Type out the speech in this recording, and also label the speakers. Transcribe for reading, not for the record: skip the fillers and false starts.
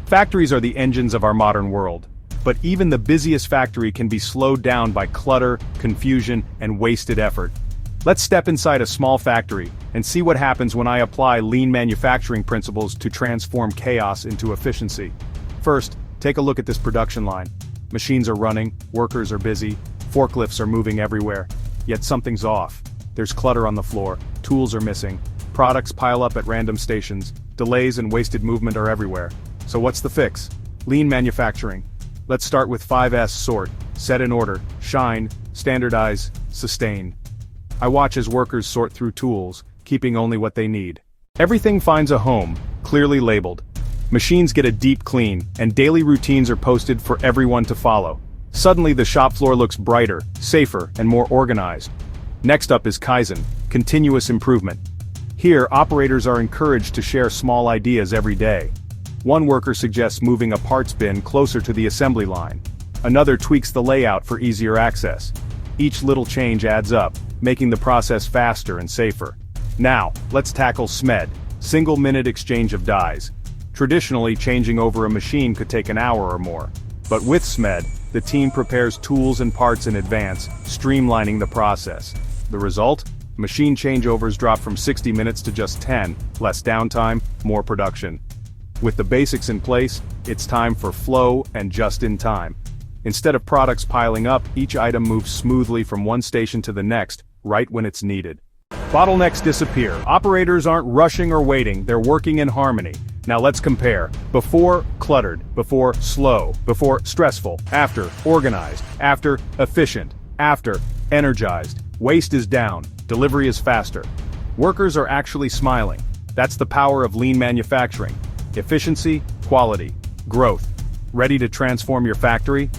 Speaker 1: Factories are the engines of our modern world. But even the busiest factory can be slowed down by clutter, confusion, and wasted effort. Let's step inside a small factory and see what happens when I apply lean manufacturing principles to transform chaos into efficiency. First, take a look at this production line. Machines are running, workers are busy, forklifts are moving everywhere. Yet something's off. There's clutter on the floor, tools are missing, products pile up at random stations, delays and wasted movement are everywhere. So what's the fix? Lean manufacturing. Let's start with 5S: sort, set in order, shine, standardize, sustain. I watch as workers sort through tools, keeping only what they need. Everything finds a home, clearly labeled. Machines get a deep clean, and daily routines are posted for everyone to follow. Suddenly the shop floor looks brighter, safer, and more organized. Next up is Kaizen, continuous improvement. Here, operators are encouraged to share small ideas every day. One worker suggests moving a parts bin closer to the assembly line. Another tweaks the layout for easier access. Each little change adds up, making the process faster and safer. Now, let's tackle SMED, single-minute exchange of dies. Traditionally, changing over a machine could take an hour or more. But with SMED, the team prepares tools and parts in advance, streamlining the process. The result? Machine changeovers drop from 60 minutes to just 10, less downtime, more production. With the basics in place, it's time for flow and just in time. Instead of products piling up, each item moves smoothly from one station to the next, right when it's needed. Bottlenecks disappear. Operators aren't rushing or waiting, they're working in harmony. Now let's compare. Before, cluttered. Before, slow. Before, stressful. After, organized. After, efficient. After, energized. Waste is down. Delivery is faster. Workers are actually smiling. That's the power of lean manufacturing. Efficiency, quality, growth. Ready to transform your factory?